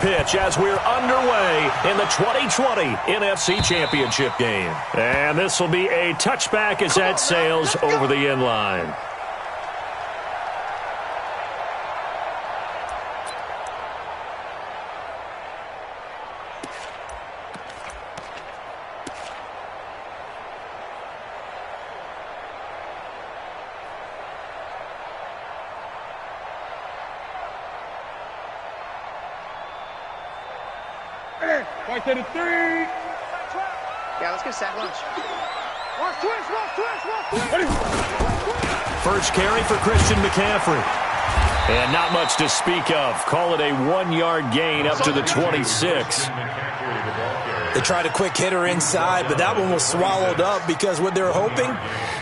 pitch as we're underway in the 2020 NFC Championship game. And this will be a touchback as that sails over the inline. Right to the 3. Yeah, let's get sack lunch. First carry for Christian McCaffrey. And not much to speak of. Call it a 1-yard gain up to the 26. They tried a quick hitter inside, but that one was swallowed up because what they're hoping,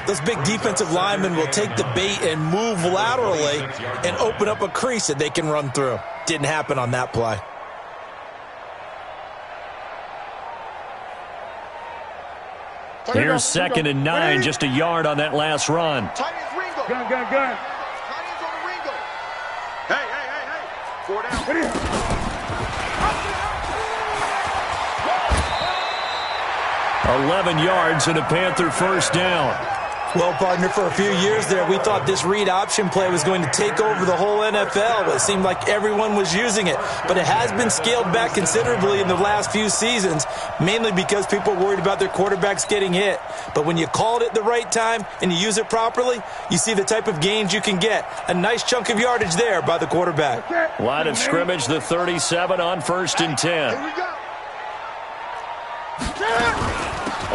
those big defensive linemen will take the bait and move laterally and open up a crease that they can run through. Didn't happen on that play. Here's 2nd and 9, just a yard on that last run. Gun. Hey. 4 down. 11 yards and a Panther first down. Well, partner, for a few years there, we thought this read option play was going to take over the whole NFL. It seemed like everyone was using it. But it has been scaled back considerably in the last few seasons, mainly because people are worried about their quarterbacks getting hit. But when you call it at the right time and you use it properly, you see the type of gains you can get. A nice chunk of yardage there by the quarterback. Line of scrimmage, the 37 on 1st and 10.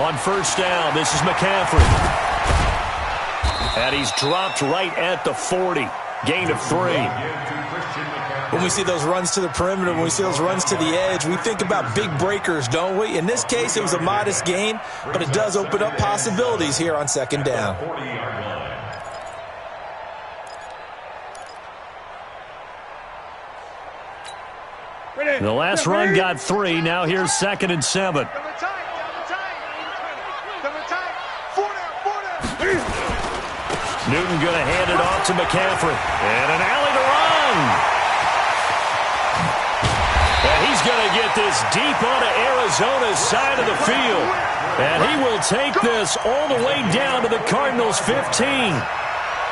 On first down, this is McCaffrey. And he's dropped right at the 40. Gain of 3. When we see those runs to the perimeter, when we see those runs to the edge, we think about big breakers, don't we? In this case, it was a modest gain, but it does open up possibilities here on 2nd down. The last run got 3. Now here's 2nd and 7. Newton going to hand it off to McCaffrey. And an alley to run. And he's going to get this deep onto Arizona's side of the field. And he will take this all the way down to the Cardinals' 15.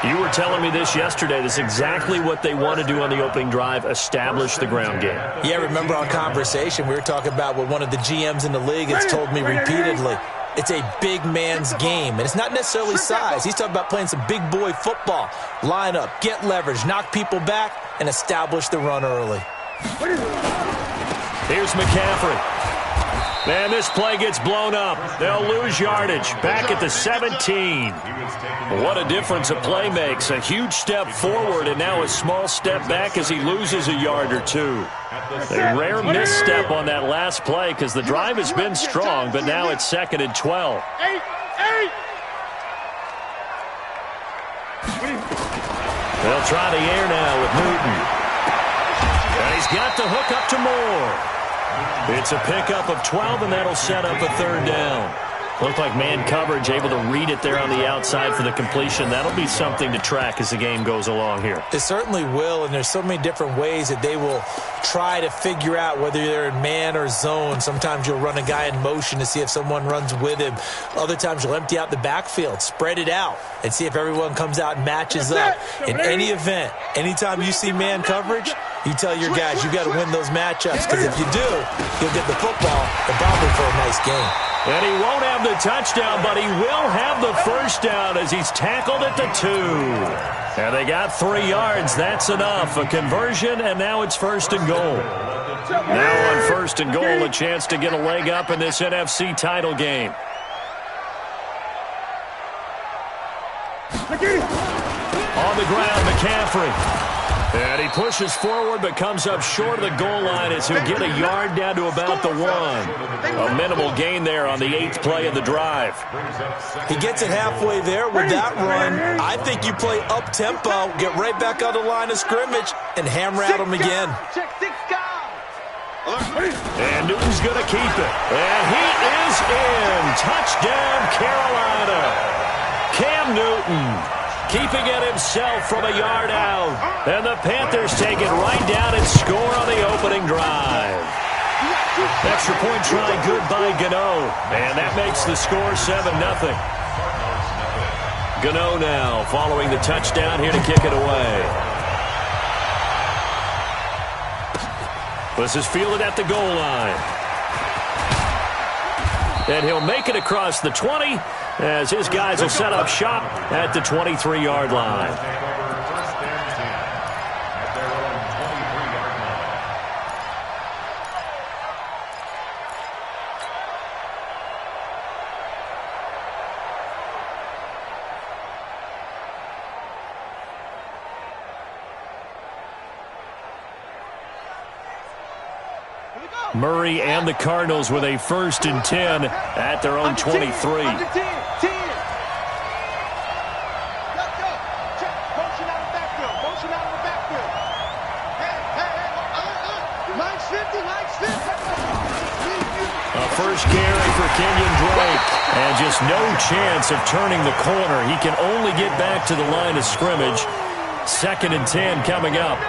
You were telling me this yesterday. This is exactly what they want to do on the opening drive, establish the ground game. Yeah, remember our conversation, we were talking about what one of the GMs in the league has told me repeatedly. It's a big man's game, and it's not necessarily size. He's talking about playing some big boy football. Line up, get leverage, knock people back, and establish the run early. Here's McCaffrey. Man, this play gets blown up. They'll lose yardage. Back at the 17. What a difference a play makes. A huge step forward and now a small step back as he loses a yard or two. A rare misstep on that last play because the drive has been strong, but now it's 2nd and 12. They'll try the air now with Newton. And he's got the hook up to Moore. It's a pickup of 12, and that'll set up a 3rd down. Looked like man coverage, able to read it there on the outside for the completion. That'll be something to track as the game goes along here. It certainly will, and there's so many different ways that they will try to figure out whether they're in man or zone. Sometimes you'll run a guy in motion to see if someone runs with him. Other times you'll empty out the backfield, spread it out, and see if everyone comes out and matches up. In any event, anytime you see man coverage, you tell your guys you got to win those matchups, because if you do, you'll get the football and probably for a nice game. And he won't have the touchdown, but he will have the first down as he's tackled at the 2. And they got 3 yards. That's enough. A conversion, and now it's 1st and goal. Now on 1st and goal, a chance to get a leg up in this NFC title game. On the ground, McCaffrey. And he pushes forward but comes up short of the goal line as he'll get a yard down to about the 1. A minimal gain there on the 8th play of the drive. He gets it halfway there with that run. I think you play up-tempo, get right back on the line of scrimmage, and hammer at him again. And Newton's going to keep it. And he is in. Touchdown, Carolina. Cam Newton keeping it himself from a yard out. And the Panthers take it right down and score on the opening drive. Extra point try good by Gano. And that makes the score 7-0. Gano now following the touchdown here to kick it away. This is fielded at the goal line. And he'll make it across the 20 as his guys will set up shop at the 23-yard line. Murray and the Cardinals with a 1st and 10 at their own 23. A first carry for Kenyon Drake. And just no chance of turning the corner. He can only get back to the line of scrimmage. 2nd and 10 coming up.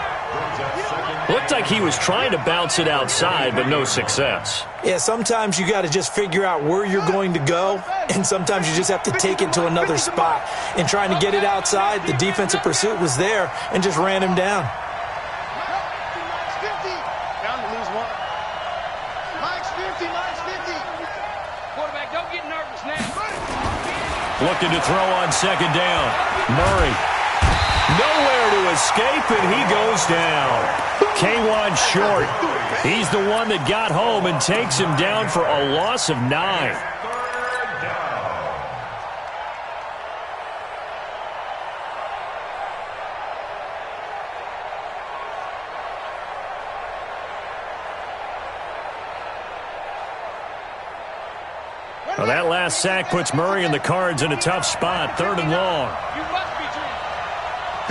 Looked like he was trying to bounce it outside, but no success. Yeah, sometimes you got to just figure out where you're going to go, and sometimes you just have to take it to another spot. In trying to get it outside, the defensive pursuit was there and just ran him down. Quarterback, don't get nervous now. Looking to throw on 2nd down. Murray. Nowhere to escape, and he goes down. K1 short. He's the one that got home and takes him down for a loss of 9. Well, that last sack puts Murray and the Cards in a tough spot. 3rd and long. You must be dreaming.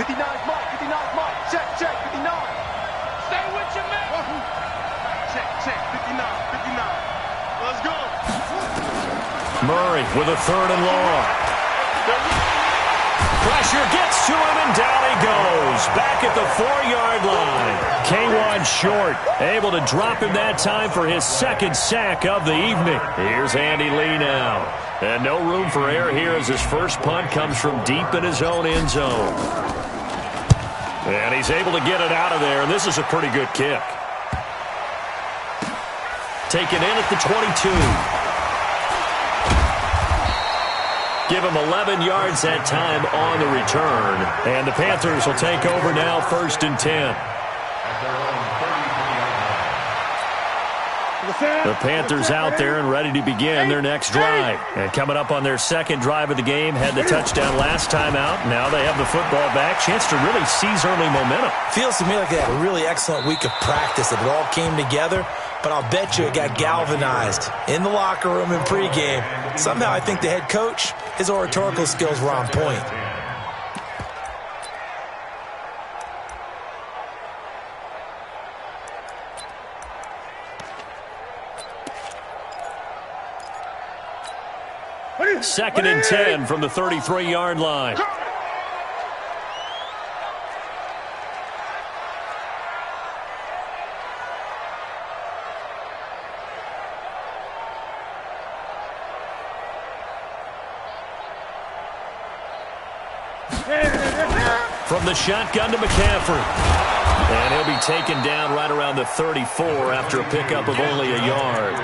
59's Mike, 59's Mike. Check, 59. Stay with your man. Check, 59, 59. Let's go. Murray with a 3rd and long. Pressure gets to him, and down he goes. Back at the 4-yard line. K1 short, able to drop him that time for his 2nd sack of the evening. Here's Andy Lee now. And no room for error here as his first punt comes from deep in his own end zone. And he's able to get it out of there, and this is a pretty good kick. Taken in at the 22. Give him 11 yards that time on the return. And the Panthers will take over now, 1st and 10. The Panthers out there and ready to begin their next drive. And coming up on their 2nd drive of the game, had the touchdown last time out. Now they have the football back. Chance to really seize early momentum. Feels to me like they had a really excellent week of practice. It all came together, but I'll bet you it got galvanized in the locker room in pregame. Somehow I think the head coach, his oratorical skills were on point. Second and 10 from the 33-yard line. From the shotgun to McCaffrey. And he'll be taken down right around the 34 after a pickup of only a yard.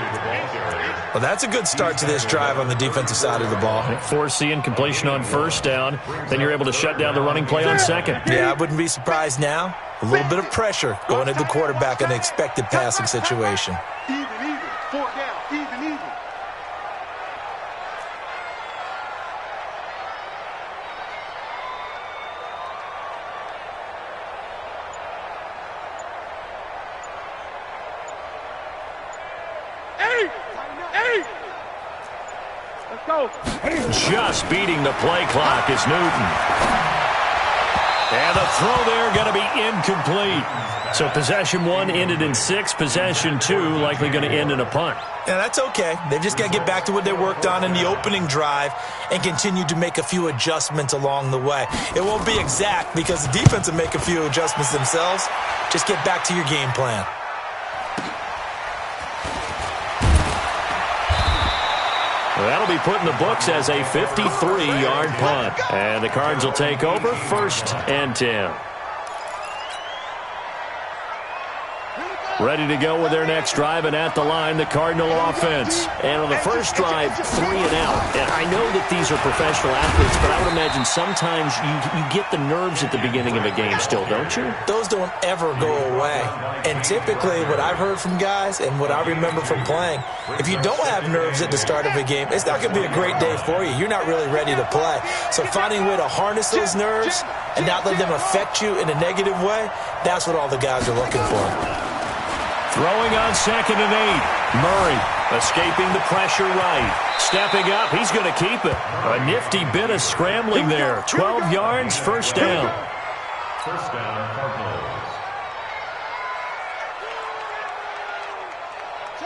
Well, that's a good start to this drive on the defensive side of the ball. Forcing completion on 1st down. Then you're able to shut down the running play on 2nd. Yeah, I wouldn't be surprised now. A little bit of pressure going at the quarterback in an expected passing situation. Even. 4 down. Even. Let's go. Just beating the play clock is Newton. And the throw there going to be incomplete. So possession 1 ended in 6. Possession 2 likely going to end in a punt. Yeah, that's okay. They've just got to get back to what they worked on in the opening drive and continue to make a few adjustments along the way. It won't be exact because the defense will make a few adjustments themselves. Just get back to your game plan. That'll be put in the books as a 53-yard punt. And the Cards will take over 1st and 10. Ready to go with their next drive, and at the line, the Cardinal offense. And on the first drive, 3 and out. And I know that these are professional athletes, but I would imagine sometimes you get the nerves at the beginning of a game still, don't you? Those don't ever go away. And typically, what I've heard from guys and what I remember from playing, if you don't have nerves at the start of a game, it's not going to be a great day for you. You're not really ready to play. So finding a way to harness those nerves and not let them affect you in a negative way, that's what all the guys are looking for. Throwing on 2nd and 8. Murray escaping the pressure right. Stepping up. He's going to keep it. A nifty bit of scrambling there. 12 yards, 1st down. First down, Cardinals.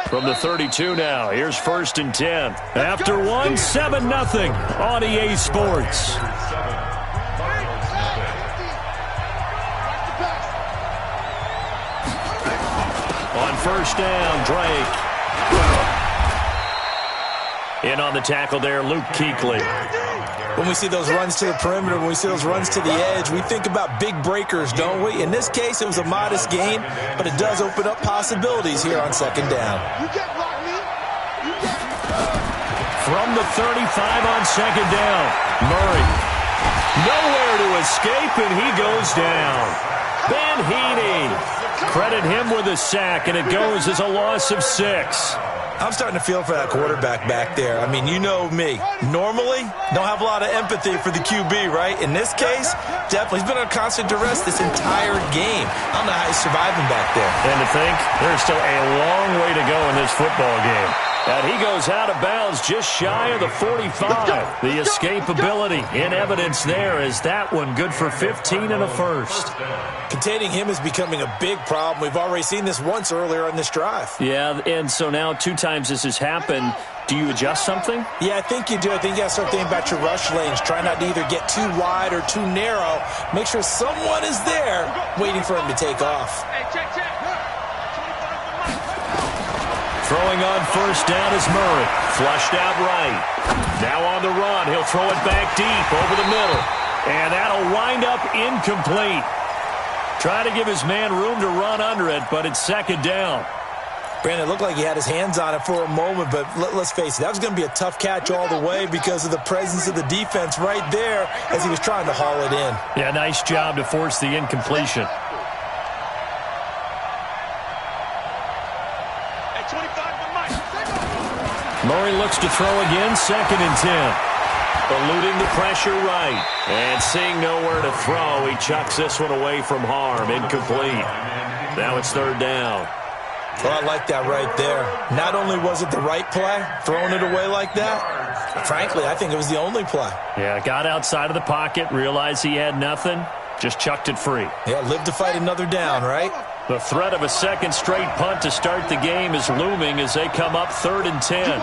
From the 32 now. Here's 1st and 10. After 1, 7-0 on EA Sports. On 1st down, Drake. In on the tackle there, Luke Kuechly. When we see those runs to the perimeter, when we see those runs to the edge, we think about big breakers, don't we? In this case, it was a modest gain, but it does open up possibilities here on 2nd down. From the 35 on 2nd down, Murray. Nowhere to escape, and he goes down. Ben Heaney. Credit him with a sack, and it goes as a loss of 6. I'm starting to feel for that quarterback back there. I mean, you know me. Normally, don't have a lot of empathy for the QB, right? In this case, definitely. He's been on constant duress this entire game. I don't know how he's surviving back there. And to think, there's still a long way to go in this football game. And he goes out of bounds just shy of the 45. The escapability in evidence there is that one good for 15 and a 1st. Containing him is becoming a big problem. We've already seen this once earlier on this drive. Yeah, and so now 2 times this has happened. Do you adjust something? Yeah, I think you do. I think you got to start thinking about your rush lanes. Try not to either get too wide or too narrow. Make sure someone is there waiting for him to take off. Hey, check. Throwing on 1st down is Murray. Flushed out right. Now on the run. He'll throw it back deep over the middle. And that'll wind up incomplete. Trying to give his man room to run under it, but it's 2nd down. Brandon, it looked like he had his hands on it for a moment, but let's face it, that was going to be a tough catch all the way because of the presence of the defense right there as he was trying to haul it in. Yeah, nice job to force the incompletion. Murray looks to throw again, 2nd and 10. Eluding the pressure right. And seeing nowhere to throw, he chucks this one away from harm. Incomplete. Now it's 3rd down. Well, I like that right there. Not only was it the right play, throwing it away like that, frankly, I think it was the only play. Yeah, got outside of the pocket, realized he had nothing, just chucked it free. Yeah, live to fight another down, right? The threat of a 2nd straight punt to start the game is looming as they come up 3rd and 10.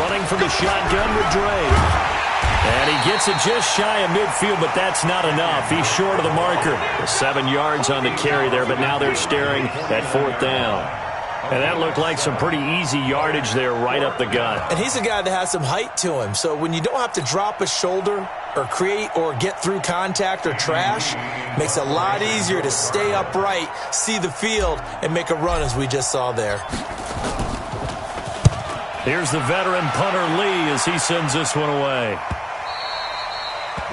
Running from the shotgun with Drake. And he gets it just shy of midfield, but that's not enough. He's short of the marker. 7 yards on the carry there, but now they're staring at 4th down. And that looked like some pretty easy yardage there right up the gut. And he's a guy that has some height to him. So when you don't have to drop a shoulder or create or get through contact or trash, makes it a lot easier to stay upright, see the field, and make a run as we just saw there. Here's the veteran punter Lee as he sends this one away.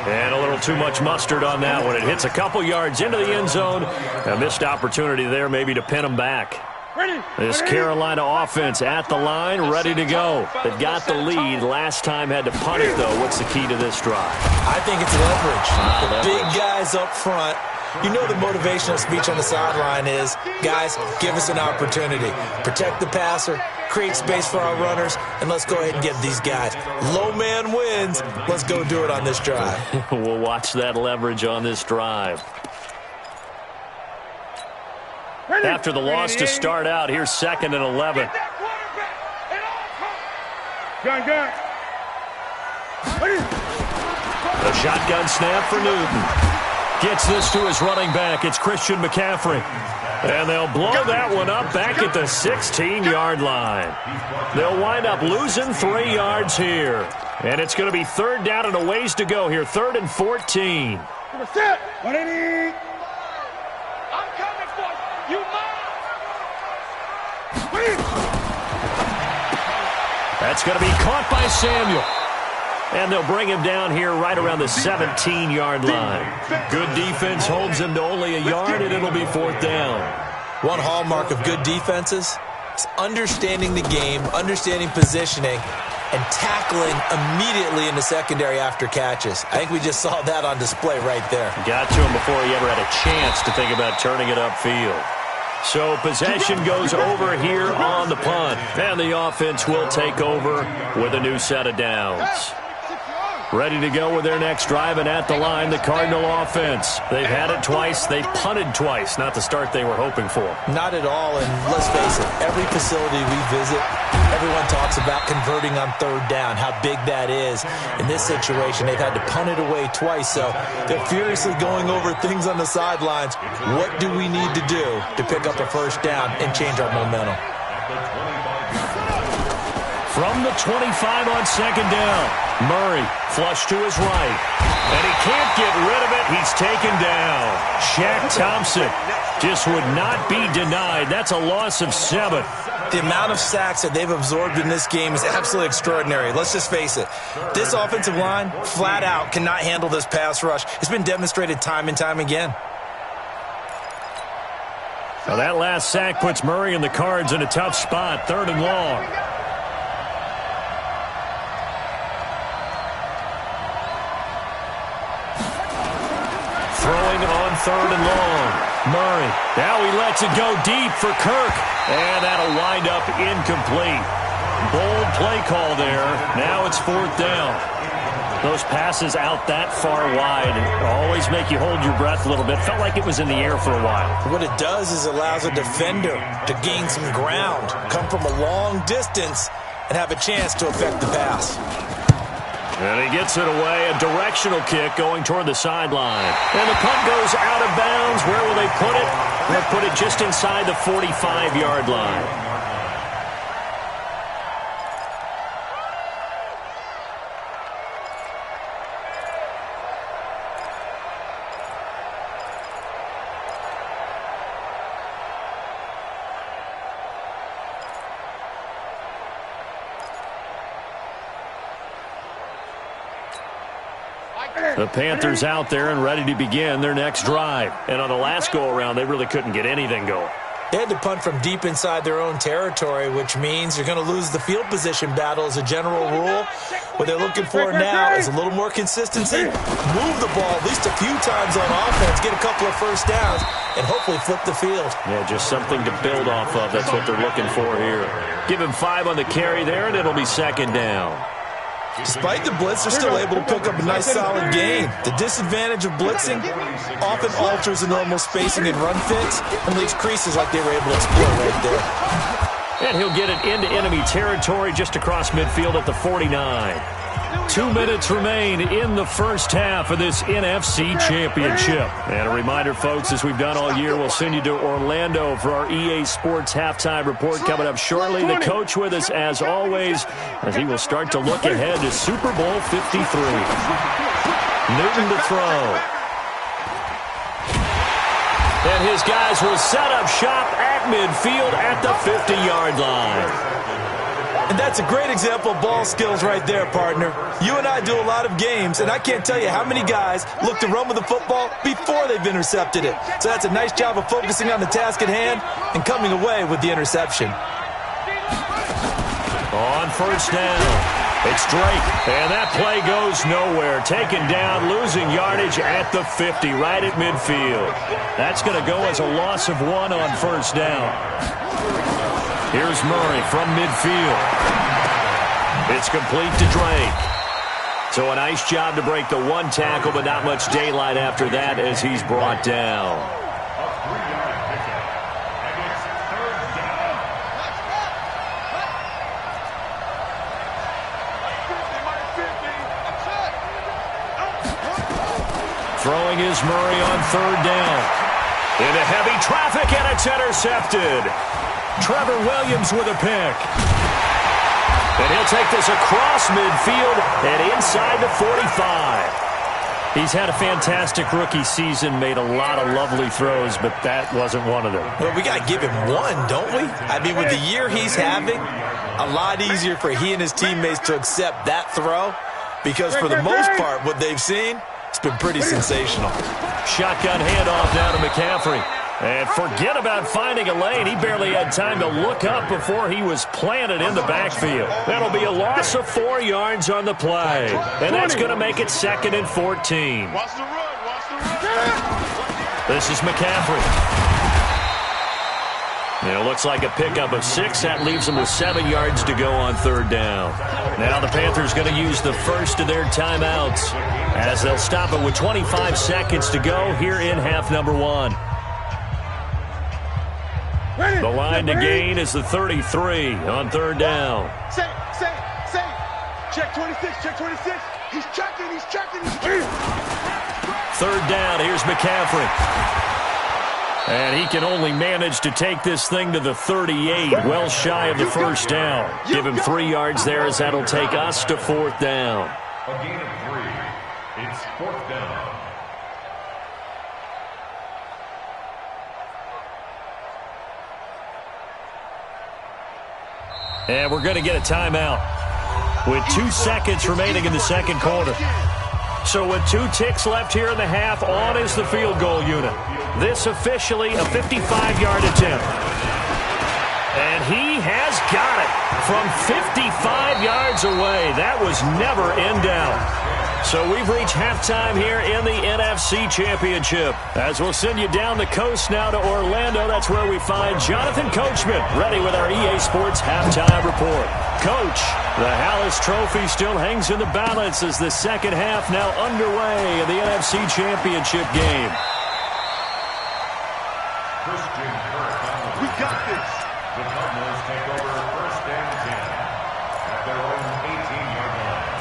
And a little too much mustard on that one. It hits a couple yards into the end zone. A missed opportunity there maybe to pin him back. This Carolina offense at the line, ready to go. They've got the lead. Last time had to punt it, though. What's the key to this drive? I think it's leverage. The big guys up front You know the motivational speech on the sideline is, guys, give us an opportunity. Protect the passer, create space for our runners, and let's go ahead and get these guys. Low man wins. Let's go do it on this drive. We'll watch that leverage on this drive. After the loss to start out, here's 2nd and 11. Gun. A shotgun snap for Newton. Gets this to his running back. It's Christian McCaffrey. And they'll blow that one up back at the 16-yard line. They'll wind up losing 3 yards here. And it's going to be 3rd down and a ways to go here. 3rd and 14. Set. I'm coming for you. You mine. That's going to be caught by Samuel. And they'll bring him down here right around the 17-yard line. Good defense holds him to only a yard, and it'll be 4th down. One hallmark of good defenses is understanding the game, understanding positioning, and tackling immediately in the secondary after catches. I think we just saw that on display right there. Got to him before he ever had a chance to think about turning it upfield. So possession goes over here on the punt, and the offense will take over with a new set of downs. Ready to go with their next drive, and at the line, the Cardinal offense. They've had it twice. They've punted twice. Not the start they were hoping for. Not at all, and let's face it, every facility we visit, everyone talks about converting on 3rd down, how big that is. In this situation, they've had to punt it away twice, so they're furiously going over things on the sidelines. What do we need to do to pick up a 1st down and change our momentum? From the 25 on 2nd down, Murray flush to his right. And he can't get rid of it. He's taken down. Shaq Thompson just would not be denied. That's a loss of 7. The amount of sacks that they've absorbed in this game is absolutely extraordinary. Let's just face it. This offensive line, flat out, cannot handle this pass rush. It's been demonstrated time and time again. Now that last sack puts Murray and the Cards in a tough spot. 3rd and long. Throwing on 3rd and long. Murray. Now he lets it go deep for Kirk. And that'll wind up incomplete. Bold play call there. Now it's 4th down. Those passes out that far wide always make you hold your breath a little bit. Felt like it was in the air for a while. What it does is it allows a defender to gain some ground, come from a long distance, and have a chance to affect the pass. And he gets it away, a directional kick going toward the sideline. And the punt goes out of bounds. Where will they put it? They'll put it just inside the 45-yard line. The Panthers out there and ready to begin their next drive. And on the last go-around, they really couldn't get anything going. They had to punt from deep inside their own territory, which means you're going to lose the field position battle as a general rule. What they're looking for now is a little more consistency, move the ball at least a few times on offense, get a couple of 1st downs, and hopefully flip the field. Yeah, just something to build off of. That's what they're looking for here. Give him 5 on the carry there, and it'll be 2nd down. Despite the blitz, they're still able to pick up a nice solid gain. The disadvantage of blitzing often alters the normal spacing and run fits and leaves creases like they were able to exploit right there. And he'll get it into enemy territory just across midfield at the 49. 2 minutes remain in the first half of this NFC Championship. And a reminder, folks, as we've done all year, we'll send you to Orlando for our EA Sports halftime report coming up shortly. The coach with us, as always, as he will start to look ahead to Super Bowl 53. Newton to throw. And his guys will set up shop at midfield at the 50-yard line. And that's a great example of ball skills right there, partner. You and I do a lot of games, and I can't tell you how many guys look to run with the football before they've intercepted it. So that's a nice job of focusing on the task at hand and coming away with the interception. On 1st down, It's Drake, and that play goes nowhere. Taken down, losing yardage at the 50, right at midfield. That's going to go as a loss of 1 on first down. Here's Murray from midfield. It's complete to Drake. So a nice job to break the 1 tackle, but not much daylight after that as he's brought down. Throwing is Murray on third down. Into heavy traffic, and it's intercepted. Trevor Williams with a pick. And he'll take this across midfield and inside the 45. He's had a fantastic rookie season, made a lot of lovely throws, but that wasn't one of them. Well, we got to give him one, don't we? I mean, with the year he's having, a lot easier for he and his teammates to accept that throw because for the most part, what they've seen, it's been pretty sensational. Shotgun handoff now to McCaffrey. And forget about finding a lane. He barely had time to look up before he was planted in the backfield. That'll be a loss of 4 yards on the play. And that's going to make it 2nd and 14. Watch the run. Watch the run. This is McCaffrey. It looks like a pickup of 6. That leaves them with 7 yards to go on third down. Now the Panthers going to use the first of their timeouts as they'll stop it with 25 seconds to go here in half number 1. The line to gain is the 33 on third down. Say. Check 26, check 26. He's checking. Third down, here's McCaffrey. And he can only manage to take this thing to the 38, well shy of the first down. Give him 3 yards there as that'll take us to 4th down. A gain of 3. It's 4th down. And we're going to get a timeout with 2 seconds remaining in the second quarter. So with 2 ticks left here in the half, on is the field goal unit. This officially a 55-yard attempt. And he has got it from 55 yards away. That was never in doubt. So we've reached halftime here in the NFC Championship. As we'll send you down the coast now to Orlando, that's where we find Jonathan Coachman, ready with our EA Sports Halftime Report. Coach, the Hallis Trophy still hangs in the balance as the second half now underway in the NFC Championship game. We got this. The Cardinals take over 1st and 10 at their own 18-yard line.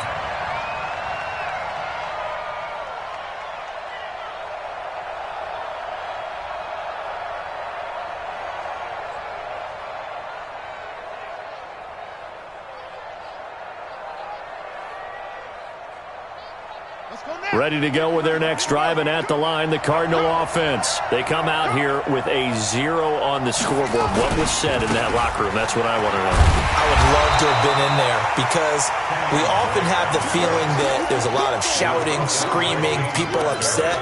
Ready to go with their next drive, and at the line, the Cardinal offense. They come out here with a 0 on the scoreboard. What was said in that locker room? That's what I want to know. I would love to have been in there because we often have the feeling that there's a lot of shouting, screaming, people upset.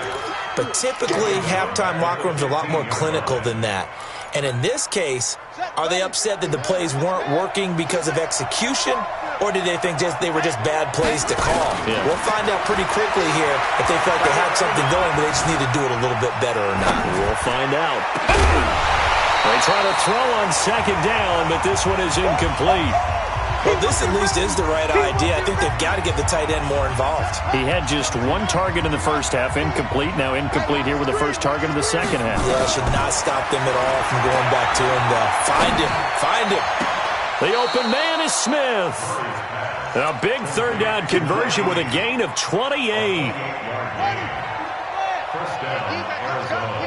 But typically, halftime locker rooms are a lot more clinical than that. And in this case, are they upset that the plays weren't working because of execution, or did they think they were just bad plays to call? Yeah. We'll find out pretty quickly here if they felt they had something going, but they just need to do it a little bit better or not. We'll find out. They try to throw on second down, but this one is incomplete. Well, this at least is the right idea. I think they've got to get the tight end more involved. He had just 1 target in the first half, incomplete. Now incomplete here with the first target of the second half. Yeah, should not stop them at all from going back to him. Find him. The open man is Smith. A big third down conversion with a gain of 28. 1st down, Arizona.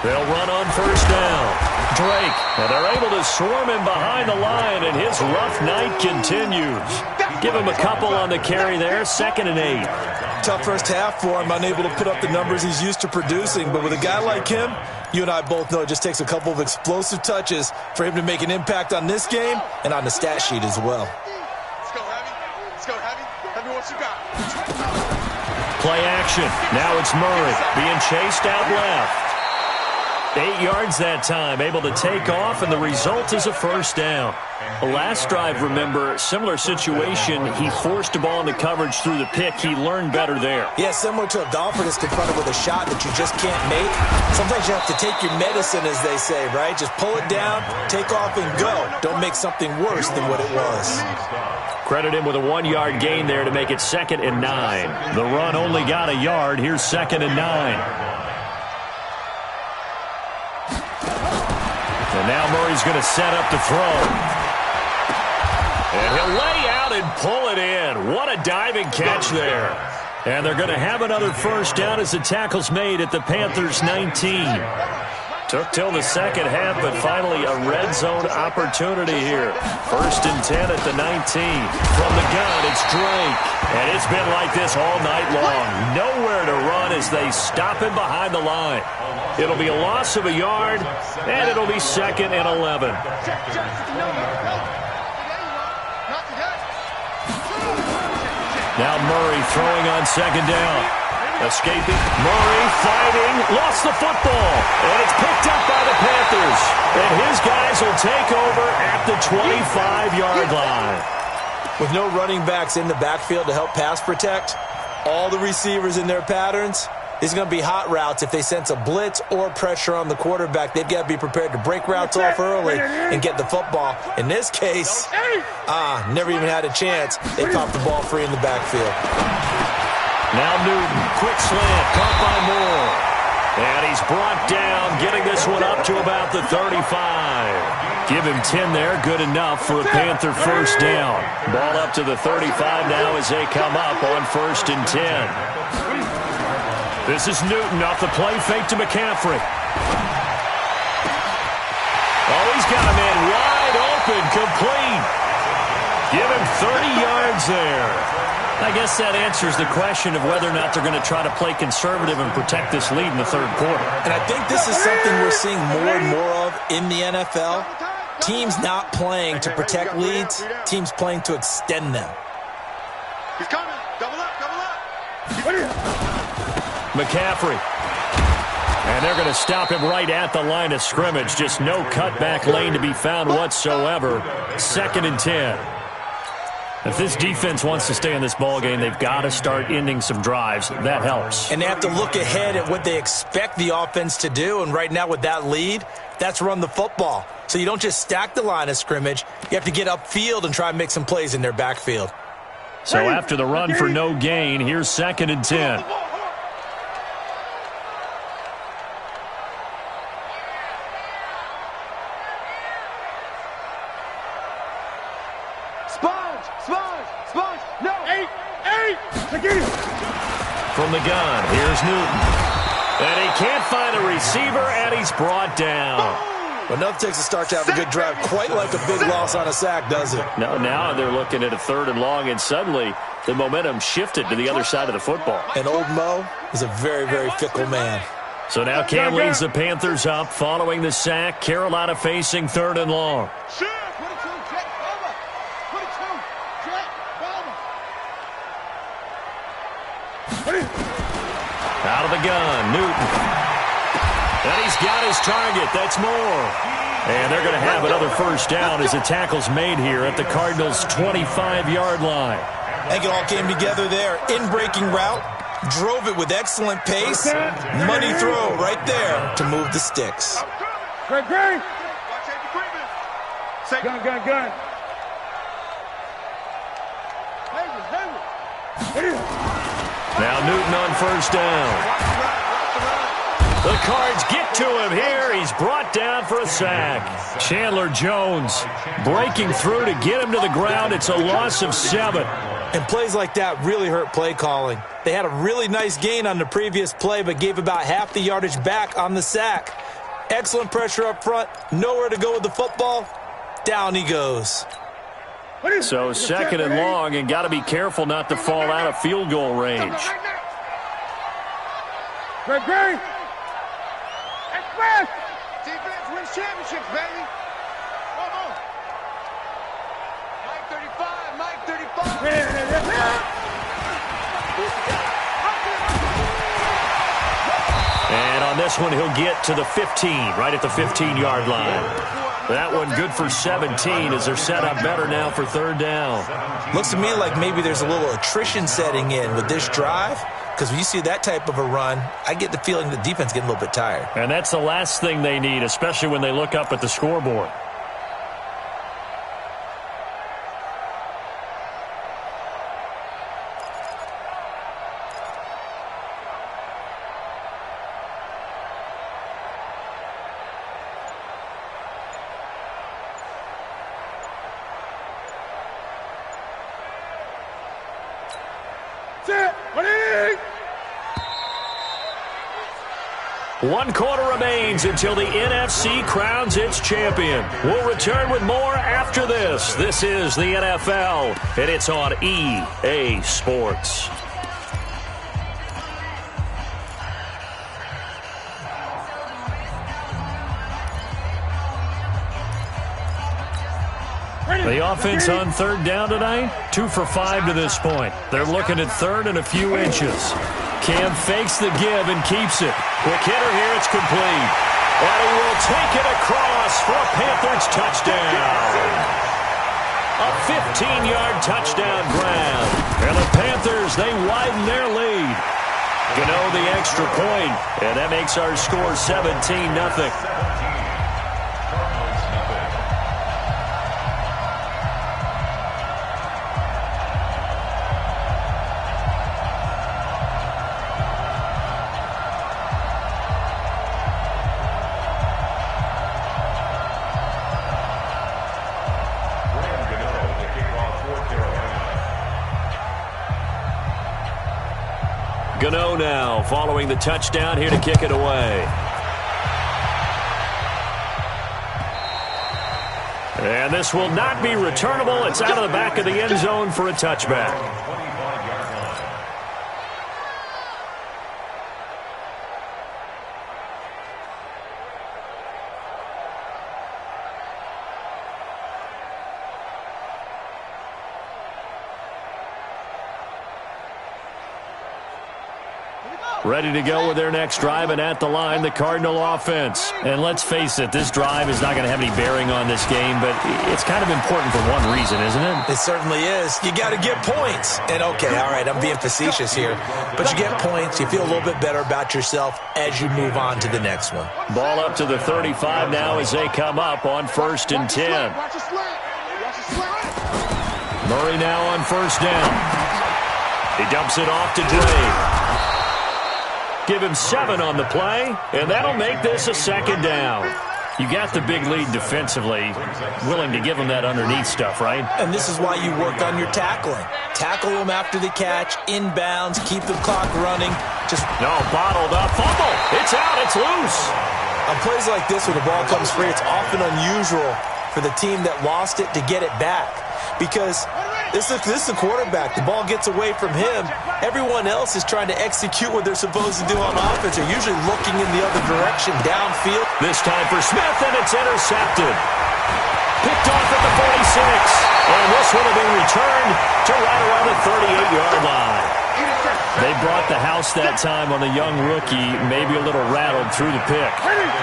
They'll run on first down. Drake, and they're able to swarm him behind the line, and his rough night continues. Give him a couple on the carry there, 2nd and 8. Tough first half for him, unable to put up the numbers he's used to producing. But with a guy like him, you and I both know it just takes a couple of explosive touches for him to make an impact on this game and on the stat sheet as well. Let's go, Heavy. Let's go, Heavy. Heavy, what you got? Play action. Now it's Murray being chased out left. 8 yards that time, able to take off, and the result is a first down. The last drive, remember, similar situation. He forced the ball into coverage through the pick. He learned better there. Yeah, similar to a golfer that's confronted with a shot that you just can't make. Sometimes you have to take your medicine, as they say, right? Just pull it down, take off, and go. Don't make something worse than what it was. Credit him with a 1-yard gain there to make it 2nd and 9. The run only got a yard. Here's 2nd and 9. And now Murray's going to set up to throw. And he'll lay out and pull it in. What a diving catch there. And they're going to have another first down as the tackle's made at the Panthers' 19. Took till the second half, but finally a red zone opportunity here. 1st and 10 at the 19. From the gun, it's Drake. And it's been like this all night long. Nowhere to run as they stop him behind the line. It'll be a loss of a yard, and it'll be 2nd and 11. Now Murray throwing on 2nd down. Escaping. Murray fighting. Lost the football. And it's picked up by the Panthers. And his guys will take over at the 25-yard line. With no running backs in the backfield to help pass protect, all the receivers in their patterns, these are going to be hot routes. If they sense a blitz or pressure on the quarterback, they've got to be prepared to break routes off early and get the football. In this case, never even had a chance. They popped the ball free in the backfield. Now Newton, quick slant, caught by Moore. And he's brought down, getting this one up to about the 35. Give him 10 there, good enough for a Panther first down. Ball up to the 35 now as they come up on 1st and 10. This is Newton off the play fake to McCaffrey. Oh, he's got a man wide open, complete. Give him 30 yards there. I guess that answers the question of whether or not they're going to try to play conservative and protect this lead in the 3rd quarter. And I think this is something we're seeing more and more of in the NFL. Teams not playing to protect leads, teams playing to extend them. He's coming. Double up, double up. McCaffrey. And they're going to stop him right at the line of scrimmage. Just no cutback lane to be found whatsoever. 2nd and 10. If this defense wants to stay in this ballgame, they've got to start ending some drives. That helps. And they have to look ahead at what they expect the offense to do. And right now with that lead, that's run the football. So you don't just stack the line of scrimmage. You have to get upfield and try and make some plays in their backfield. So after the run for no gain, here's 2nd and 10. From the gun, here's Newton. And he can't find a receiver, and he's brought down. But nothing takes a start to have a good drive quite like a big loss on a sack, does it? No, now they're looking at a 3rd and long, and suddenly the momentum shifted to the other side of the football. And old Mo is a very, very fickle man. So now Cam leads the Panthers up following the sack. Carolina facing 3rd and long. Out of the gun, Newton. And he's got his target. That's Moore. And they're going to have another first down as the tackle's made here at the Cardinals' 25-yard line. I think it all came together there. In-breaking route. Drove it with excellent pace. Money throw right there to move the sticks. Gun. Now Newton on first down. The Cards get to him here. He's brought down for a sack. Chandler Jones breaking through to get him to the ground. It's a loss of 7. And plays like that really hurt play calling. They had a really nice gain on the previous play, but gave about half the yardage back on the sack. Excellent pressure up front. Nowhere to go with the football. Down he goes. So 2nd and long, and got to be careful not to fall out of field goal range. Greg. Express. Defense wins championships, baby. Come on. Mike 35. And On this one, he'll get to the 15, right at the 15-yard line. That one good for 17 as they're set up better now for third down. Looks to me like maybe there's a little attrition setting in with this drive, because when you see that type of a run, I get the feeling the defense getting a little bit tired. And that's the last thing they need, especially when they look up at the scoreboard. One quarter remains until the NFC crowns its champion. We'll return with more after this. This is the NFL, and it's on EA Sports. The offense on third down tonight, 2 for 5 to this point. They're looking at third and a few inches. Cam fakes the give and keeps it. Quick hitter here, it's complete. And he will take it across for a Panthers touchdown. A 15-yard touchdown grab. And the Panthers, they widen their lead. Gano the extra point, and that makes our score 17-0. Gano now, following the touchdown, here to kick it away. And this will not be returnable. It's out of the back of the end zone for a touchback. Ready to go with their next drive, and at the line, the Cardinal offense. And let's face it, this drive is not going to have any bearing on this game, but it's kind of important for one reason, isn't it? It certainly is. You got to get points. And, okay, all right, I'm being facetious here, but you get points. You feel a little bit better about yourself as you move on to the next one. Ball up to the 35 now as they come up on 1st and 10. Murray now on 1st down. He dumps it off to Dre. Give him 7 on the play, and that'll make this a 2nd down. You got the big lead defensively, willing to give them that underneath stuff, right? And this is why you work on your tackling. Tackle them after the catch, inbounds, keep the clock running. Bottled up, fumble. It's out, it's loose. On plays like this where the ball comes free, it's often unusual for the team that lost it to get it back. Because this is the quarterback. The ball gets away from him. Everyone else is trying to execute what they're supposed to do on offense. They're usually looking in the other direction, downfield. This time for Smith, and it's intercepted. Picked off at the 46. And this one will be returned to right around the 38-yard line. They brought the house that time on the young rookie, maybe a little rattled through the pick.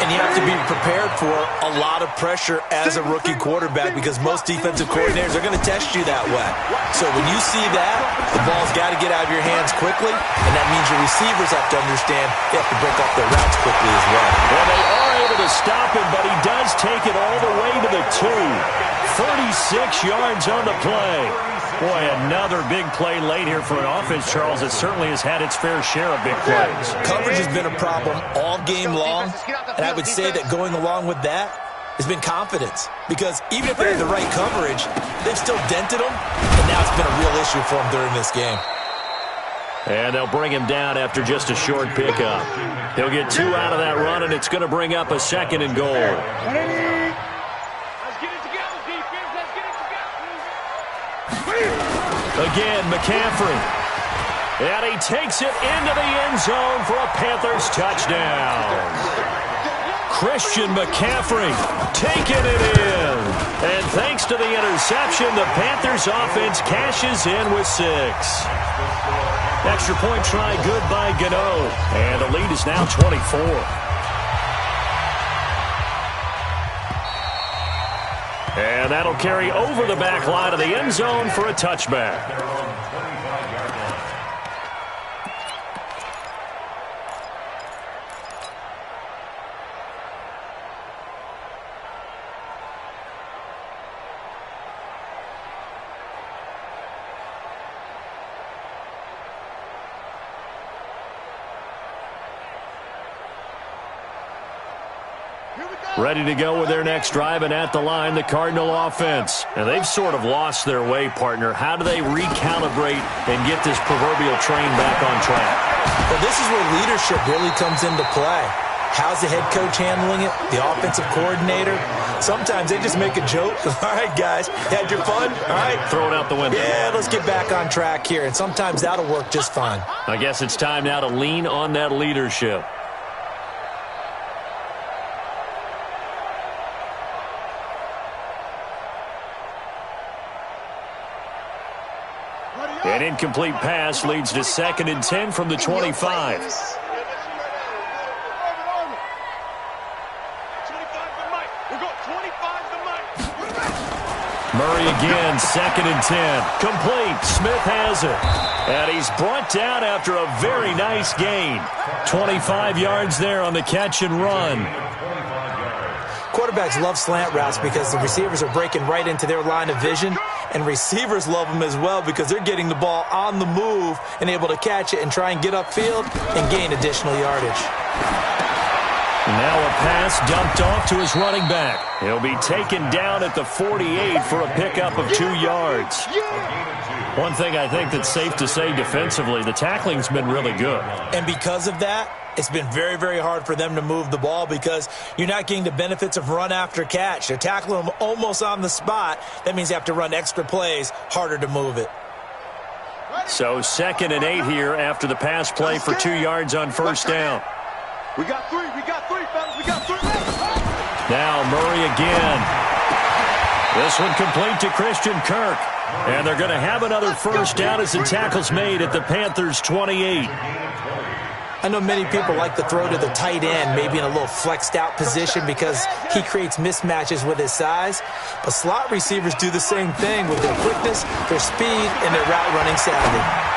And you have to be prepared for a lot of pressure as a rookie quarterback because most defensive coordinators are going to test you that way. So when you see that, the ball's got to get out of your hands quickly, and that means your receivers have to understand they have to break off their routes quickly as well. Well, they are able to stop him, but he does take it all the way to the 2. 36 yards on the play. Boy, another big play late here for an offense, Charles, that certainly has had its fair share of big plays. Coverage has been a problem all game long, and I would say that going along with that has been confidence. Because even if they had the right coverage, they've still dented them, and now it's been a real issue for them during this game. And they'll bring him down after just a short pickup. He'll get 2 out of that run, and it's going to bring up a 2nd and goal. Again, McCaffrey. And he takes it into the end zone for a Panthers touchdown. Christian McCaffrey taking it in. And thanks to the interception, the Panthers offense cashes in with 6. Extra point try good by Gano. And the lead is now 24. And that'll carry over the back line of the end zone for a touchback. Ready to go with their next drive, and at the line, the Cardinal offense. And they've sort of lost their way, partner. How do they recalibrate and get this proverbial train back on track? Well, this is where leadership really comes into play. How's the head coach handling it? The offensive coordinator? Sometimes they just make a joke. All right, guys, had your fun? All right. Throw it out the window. Yeah, let's get back on track here. And sometimes that'll work just fine. I guess it's time now to lean on that leadership. An incomplete pass leads to 2nd and 10 from the 25. Murray again, 2nd and 10. Complete. Smith has it. And he's brought down after a very nice gain. 25 yards there on the catch and run. Quarterbacks love slant routes because the receivers are breaking right into their line of vision, and receivers love them as well because they're getting the ball on the move and able to catch it and try and get upfield and gain additional yardage. Now a pass dumped off to his running back. He'll be taken down at the 48 for a pickup of 2 yards. One thing I think that's safe to say defensively, the tackling's been really good. And because of that, it's been very, very hard for them to move the ball because you're not getting the benefits of run after catch. They're tackling them almost on the spot. That means you have to run extra plays, harder to move it. So 2nd and 8 here after the pass play for 2 yards on first down. We got three, fellas, we got 3. Now Murray again. This one complete to Christian Kirk. And they're going to have another first down as the tackle's made at the Panthers' 28. I know many people like to throw to the tight end, maybe in a little flexed out position because he creates mismatches with his size. But slot receivers do the same thing with their quickness, their speed, and their route running savvy.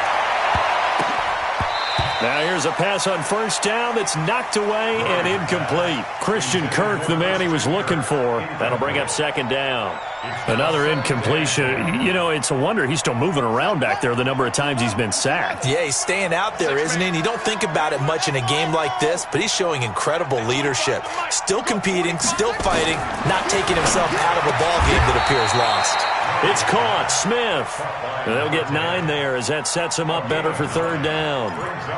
Now here's a pass on first down that's knocked away and incomplete. Christian Kirk, the man he was looking for. That'll bring up 2nd down. Another incompletion. You know, it's a wonder he's still moving around back there the number of times he's been sacked. Yeah, he's staying out there, isn't he? And you don't think about it much in a game like this, but he's showing incredible leadership. Still competing, still fighting, not taking himself out of a ball game that appears lost. It's caught. Smith. They'll get 9 there as that sets him up better for 3rd down.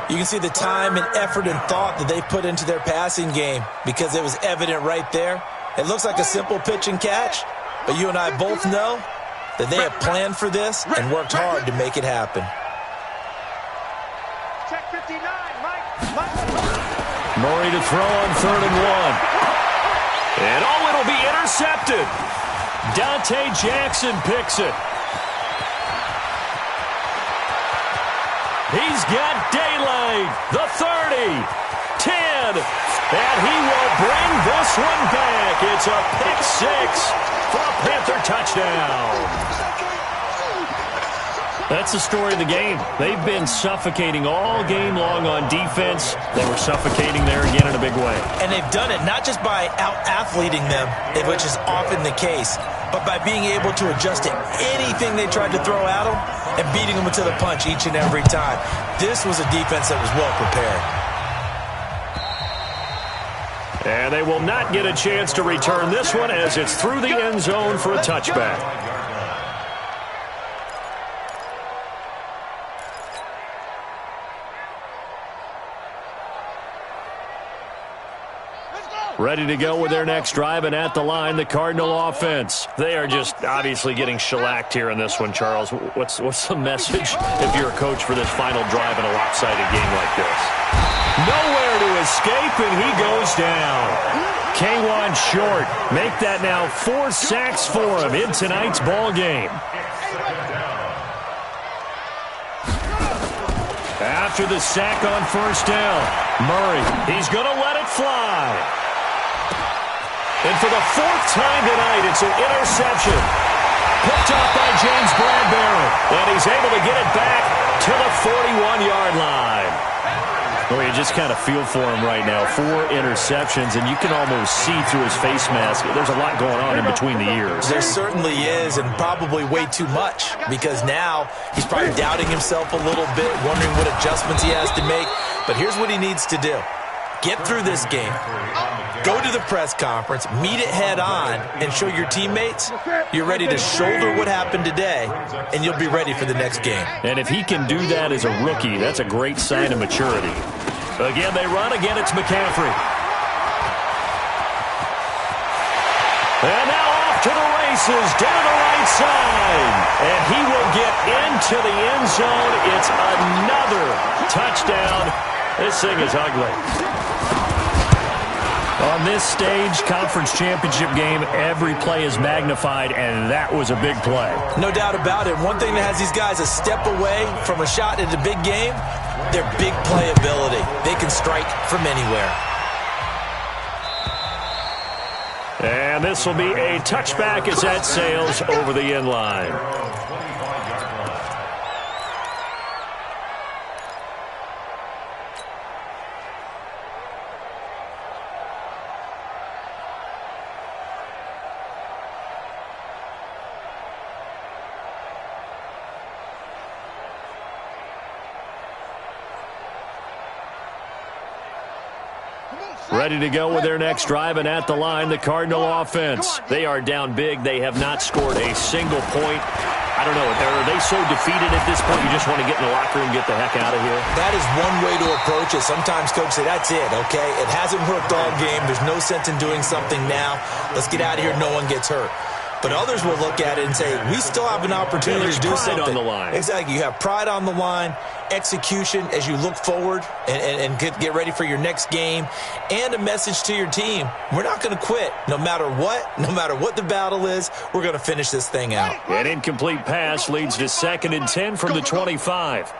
You can see the time and effort and thought that they put into their passing game because it was evident right there. It looks like a simple pitch and catch, but you and I both know that they have planned for this and worked hard to make it happen. Check 59, Mike. Murray to throw on 3rd and 1. And it'll be intercepted. Dante Jackson picks it. He's got daylight. The 30, 10, and he will bring this one back. It's a pick 6 for a Panther touchdown. That's the story of the game. They've been suffocating all game long on defense. They were suffocating there again in a big way. And they've done it not just by out-athleting them, which is often the case, but by being able to adjust to anything they tried to throw at them and beating them to the punch each and every time. This was a defense that was well prepared. And they will not get a chance to return this one as it's through the end zone for a touchback. Ready to go with their next drive, and at the line, the Cardinal offense. They are just obviously getting shellacked here in this one, Charles. What's the message if you're a coach for this final drive in a lopsided game like this? Nowhere to escape, and he goes down. K1 short. Make that now 4 sacks for him in tonight's ball game. After the sack on first down, Murray, he's going to let it fly. And for the fourth time tonight, it's an interception. Picked off by James Bradbury. And he's able to get it back to the 41-yard line. Well, you just kind of feel for him right now. 4 interceptions, and you can almost see through his face mask. There's a lot going on in between the ears. There certainly is, and probably way too much, because now he's probably doubting himself a little bit, wondering what adjustments he has to make. But here's what he needs to do. Get through this game, go to the press conference, meet it head on, and show your teammates you're ready to shoulder what happened today, and you'll be ready for the next game. And if he can do that as a rookie, that's a great sign of maturity. Again, they run. Again, it's McCaffrey. And now off to the races, down the right side. And he will get into the end zone. It's another touchdown. This thing is ugly. On this stage, conference championship game, every play is magnified, and that was a big play. No doubt about it. One thing that has these guys a step away from a shot at a big game, their big playability. They can strike from anywhere. And this will be a touchback as that sails over the end line. Ready to go with their next drive, and at the line, the Cardinal offense. They are down big. They have not scored a single point. I don't know. Are they so defeated at this point you just want to get in the locker room and get the heck out of here? That is one way to approach it. Sometimes coaches say, that's it, okay? It hasn't worked all game. There's no sense in doing something now. Let's get out of here. No one gets hurt. But others will look at it and say, we still have an opportunity to do something. On the line. Exactly. You have pride on the line, execution as you look forward and get ready for your next game, and a message to your team. We're not going to quit. No matter what the battle is, we're going to finish this thing out. An incomplete pass leads to 2nd and 10 from the 25.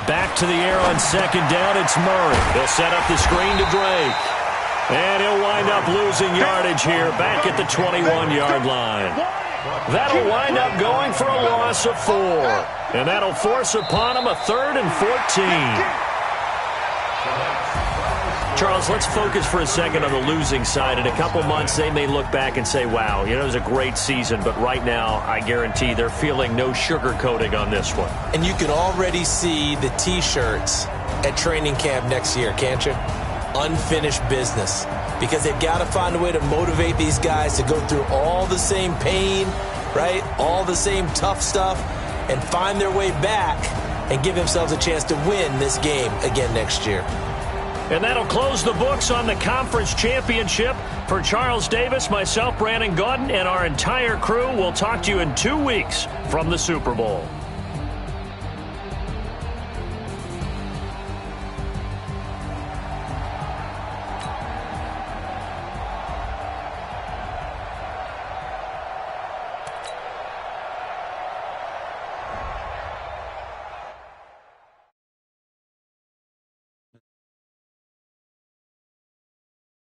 Back to the air on 2nd down. It's Murray. He'll set up the screen to Drake. And he'll wind up losing yardage here back at the 21-yard line. That'll wind up going for a loss of 4. And that'll force upon him a 3rd and 14. Charles, let's focus for a second on the losing side. In a couple months, they may look back and say, wow, it was a great season. But right now, I guarantee they're feeling no sugarcoating on this one. And you can already see the T-shirts at training camp next year, can't you? Unfinished business, because they've got to find a way to motivate these guys to go through all the same pain, right? All the same tough stuff, and find their way back and give themselves a chance to win this game again next year. And that'll close the books on the conference championship. For Charles Davis, myself, Brandon Gaudin, and our entire crew, we'll talk to you in 2 weeks from the Super Bowl.